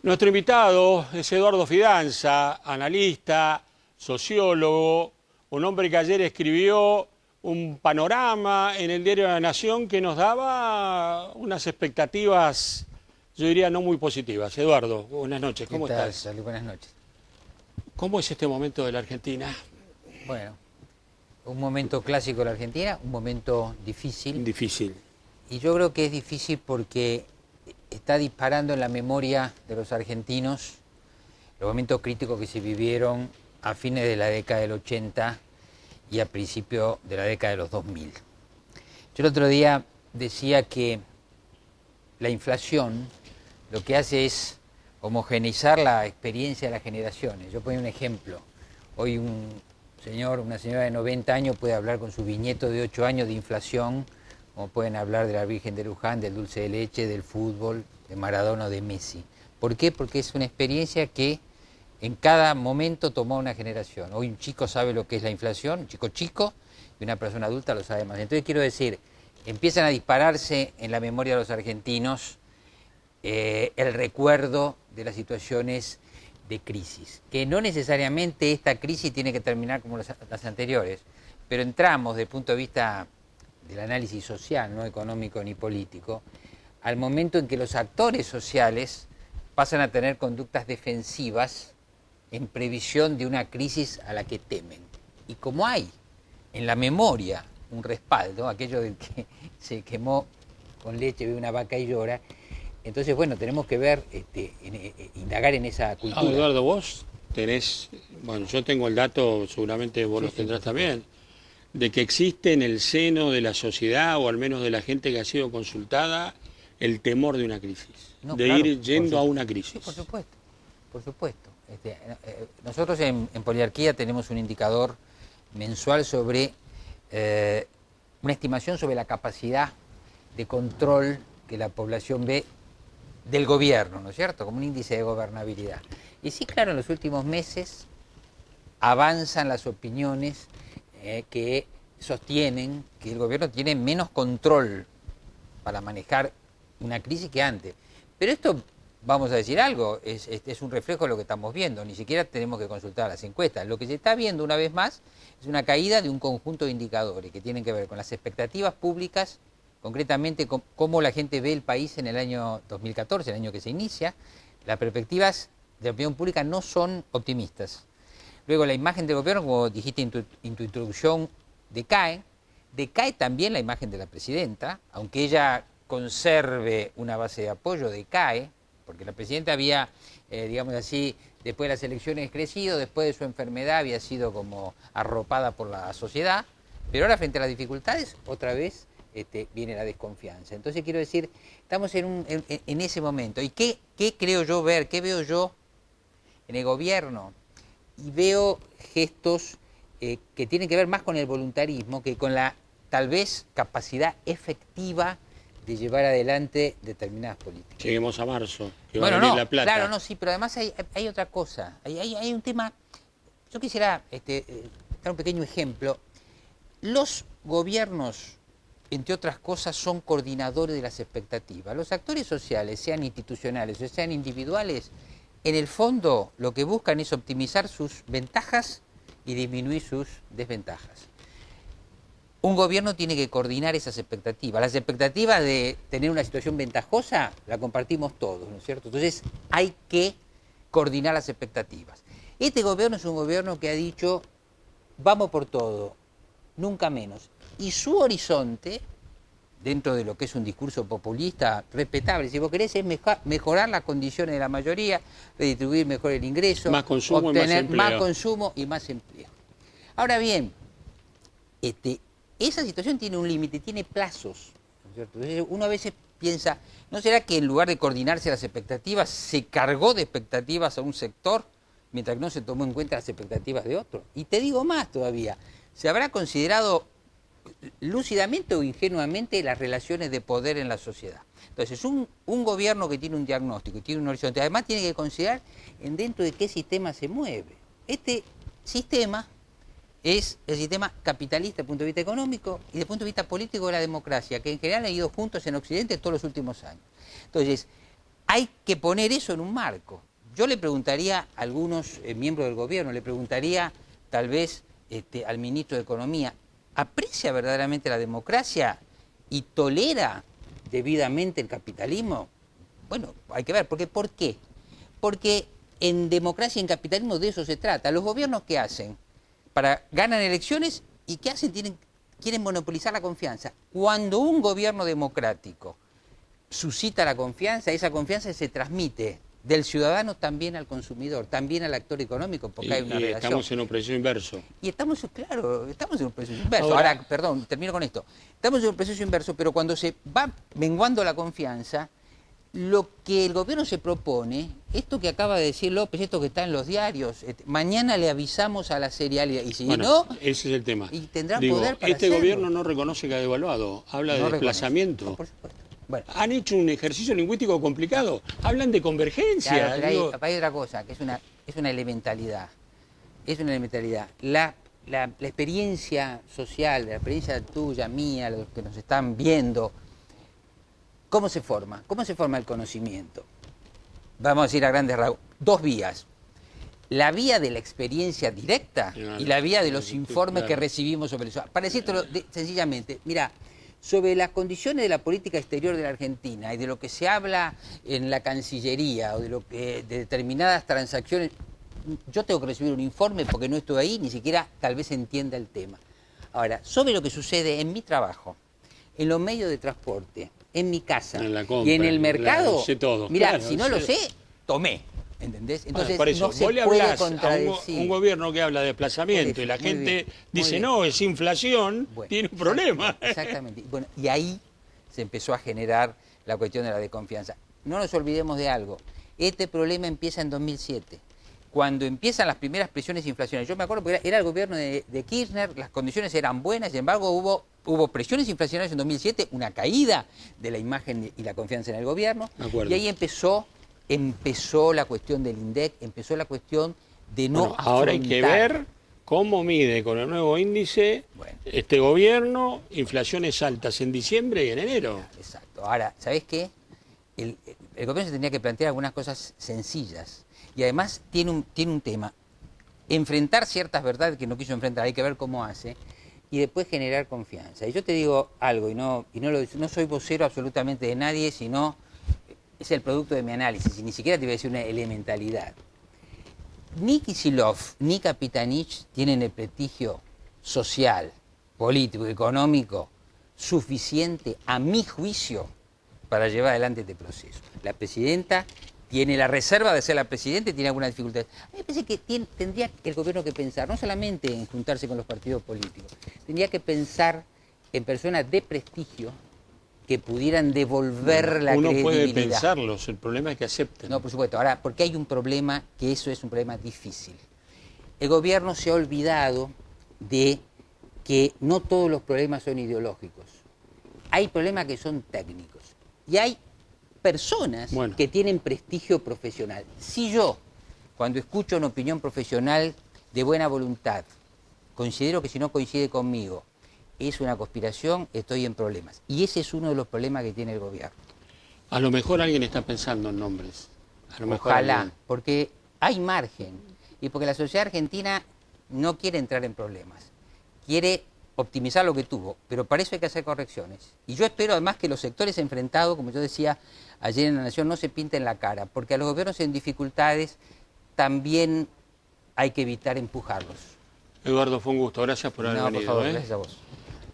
Nuestro invitado es Eduardo Fidanza, analista, sociólogo, un hombre que ayer escribió un panorama en el diario La Nación que nos daba unas expectativas, yo diría, no muy positivas. Eduardo, buenas noches, ¿Qué ¿cómo tal, estás? Charly? Buenas noches. ¿Cómo es este momento de la Argentina? Bueno, un momento clásico de la Argentina, un momento difícil. Difícil. Y yo creo que es difícil porque está disparando en la memoria de los argentinos los momentos críticos que se vivieron a fines de la década del 80 y a principios de la década de los 2000. Yo el otro día decía que la inflación lo que hace es homogeneizar la experiencia de las generaciones. Yo pongo un ejemplo. Hoy una señora de 90 años puede hablar con su bisnieto de 8 años de inflación, como pueden hablar de la Virgen de Luján, del dulce de leche, del fútbol, de Maradona o de Messi. ¿Por qué? Porque es una experiencia que en cada momento tomó una generación. Hoy un chico sabe lo que es la inflación, un chico, y una persona adulta lo sabe más. Entonces quiero decir, empiezan a dispararse en la memoria de los argentinos el recuerdo de las situaciones de crisis, que no necesariamente esta crisis tiene que terminar como las anteriores, pero entramos desde el punto de vista del análisis social, no económico ni político, al momento en que los actores sociales pasan a tener conductas defensivas en previsión de una crisis a la que temen. Y como hay en la memoria un respaldo, aquello del que se quemó con leche, ve una vaca y llora, entonces, bueno, tenemos que ver, indagar en esa cultura. Eduardo, vos tenés, bueno, yo tengo el dato, seguramente vos lo tendrás también, de que existe en el seno de la sociedad, o al menos de la gente que ha sido consultada, el temor de una crisis, No, de claro, ir yendo a una crisis. Sí, por supuesto, por supuesto. Nosotros en Poliarquía tenemos un indicador mensual sobre una estimación sobre la capacidad de control que la población ve del gobierno, ¿no es cierto? Como un índice de gobernabilidad. Y sí, claro, en los últimos meses avanzan las opiniones que sostienen que el gobierno tiene menos control para manejar una crisis que antes. Pero esto, vamos a decir algo, es un reflejo de lo que estamos viendo, ni siquiera tenemos que consultar las encuestas. Lo que se está viendo una vez más es una caída de un conjunto de indicadores que tienen que ver con las expectativas públicas, concretamente cómo la gente ve el país en el año 2014, el año que se inicia. Las perspectivas de la opinión pública no son optimistas. Luego la imagen del gobierno, como dijiste en tu introducción, decae también la imagen de la presidenta, aunque ella conserve una base de apoyo, decae, porque la presidenta había, digamos así, después de las elecciones crecido, después de su enfermedad había sido como arropada por la sociedad, pero ahora frente a las dificultades, otra vez viene la desconfianza. Entonces quiero decir, estamos en ese momento. ¿Y qué creo yo ver, qué veo yo en el gobierno? Y veo gestos que tienen que ver más con el voluntarismo que con la, tal vez, capacidad efectiva de llevar adelante determinadas políticas. Lleguemos a marzo, que Bueno, va a venir no, la plata. claro, no, sí, pero además hay otra cosa. Hay un tema, yo quisiera dar un pequeño ejemplo. Los gobiernos, entre otras cosas, son coordinadores de las expectativas. Los actores sociales, sean institucionales o sean individuales, en el fondo lo que buscan es optimizar sus ventajas y disminuir sus desventajas. Un gobierno tiene que coordinar esas expectativas. Las expectativas de tener una situación ventajosa la compartimos todos, ¿no es cierto? Entonces hay que coordinar las expectativas. Este gobierno es un gobierno que ha dicho, vamos por todo, nunca menos. Y su horizonte, dentro de lo que es un discurso populista respetable, si vos querés, es mejorar las condiciones de la mayoría, redistribuir mejor el ingreso, más consumo obtener y más, más consumo y más empleo. Ahora bien, esa situación tiene un límite, tiene plazos, ¿no es cierto? Entonces uno a veces piensa, ¿no será que en lugar de coordinarse las expectativas, se cargó de expectativas a un sector, mientras que no se tomó en cuenta las expectativas de otro? Y te digo más todavía, ¿se habrá considerado lúcidamente o ingenuamente las relaciones de poder en la sociedad? Entonces, un gobierno que tiene un diagnóstico y tiene un horizonte, además tiene que considerar dentro de qué sistema se mueve. Este sistema es el sistema capitalista desde el punto de vista económico y desde el punto de vista político de la democracia, que en general han ido juntos en Occidente todos los últimos años. Entonces, hay que poner eso en un marco. Yo le preguntaría a algunos miembros del gobierno, le preguntaría tal vez al ministro de Economía, ¿aprecia verdaderamente la democracia y tolera debidamente el capitalismo? Bueno, hay que ver, ¿por qué? Porque en democracia y en capitalismo de eso se trata. Los gobiernos, ¿qué hacen? Ganan elecciones y ¿qué hacen? Quieren monopolizar la confianza. Cuando un gobierno democrático suscita la confianza, esa confianza se transmite del ciudadano también al consumidor, también al actor económico, porque hay una relación. Estamos en un proceso inverso. Y estamos en un proceso inverso. Ahora, perdón, termino con esto. Estamos en un proceso inverso, pero cuando se va menguando la confianza, lo que el gobierno se propone, esto que acaba de decir López, esto que está en los diarios, mañana le avisamos a la cerealidad, y si no, ese es el tema. Y tendrá poder para este hacerlo. Gobierno no reconoce que ha devaluado, habla de desplazamiento. No, por supuesto. Bueno. Han hecho un ejercicio lingüístico complicado, hablan de convergencia. Claro, pero hay otra cosa, que es una elementalidad. Es una elementalidad. La experiencia social, la experiencia tuya, mía, los que nos están viendo, ¿cómo se forma? ¿Cómo se forma el conocimiento? Vamos a decir a grandes rasgos, dos vías. La vía de la experiencia directa y la vía de los informes que recibimos sobre eso. Para decirlo sencillamente, mira, sobre las condiciones de la política exterior de la Argentina y de lo que se habla en la Cancillería o de determinadas transacciones, yo tengo que recibir un informe porque no estoy ahí, ni siquiera tal vez entienda el tema. Ahora, sobre lo que sucede en mi trabajo, en los medios de transporte, en mi casa en la compra, y en el mercado, sé todo. Mira, Claro, si no lo sé, tomé. ¿Entendés? Entonces, por eso, no se vos le puede hablás contradecir. a un gobierno que habla de desplazamiento y la gente dice, no, es inflación, tiene un problema. Exactamente. Bueno, y ahí se empezó a generar la cuestión de la desconfianza. No nos olvidemos de algo. Este problema empieza en 2007. Cuando empiezan las primeras presiones inflacionarias. Yo me acuerdo porque era el gobierno de Kirchner, las condiciones eran buenas, sin embargo hubo presiones inflacionarias en 2007, una caída de la imagen y la confianza en el gobierno. Y ahí empezó la cuestión del INDEC, empezó la cuestión de no afrontar. Ahora hay que ver cómo mide con el nuevo índice este gobierno inflaciones altas en diciembre y en enero. Exacto. Ahora, ¿sabés qué? El gobierno se tendría que plantear algunas cosas sencillas. Y además tiene un tema. Enfrentar ciertas verdades que no quiso enfrentar, hay que ver cómo hace, y después generar confianza. Y yo te digo algo, y no soy vocero absolutamente de nadie, sino es el producto de mi análisis, y ni siquiera te voy a decir una elementalidad. Ni Kicillof ni Capitanich tienen el prestigio social, político, económico suficiente, a mi juicio, para llevar adelante este proceso. La presidenta tiene la reserva de ser la presidenta y tiene algunas dificultades. A mí me parece que tendría el gobierno que pensar, no solamente en juntarse con los partidos políticos, tendría que pensar en personas de prestigio que pudieran devolver la credibilidad. Uno puede pensarlos, el problema es que acepten. No, por supuesto. Ahora, porque hay un problema, que eso es un problema difícil. El gobierno se ha olvidado de que no todos los problemas son ideológicos. Hay problemas que son técnicos. Y hay personas que tienen prestigio profesional. Si yo, cuando escucho una opinión profesional de buena voluntad, considero que si no coincide conmigo, es una conspiración, estoy en problemas. Y ese es uno de los problemas que tiene el gobierno. A lo mejor alguien está pensando en nombres. Ojalá, porque hay margen. Y porque la sociedad argentina no quiere entrar en problemas. Quiere optimizar lo que tuvo, pero para eso hay que hacer correcciones. Y yo espero además que los sectores enfrentados, como yo decía ayer en La Nación, no se pinten la cara, porque a los gobiernos en dificultades también hay que evitar empujarlos. Eduardo, fue un gusto. Gracias por haber venido. Por favor, gracias a vos.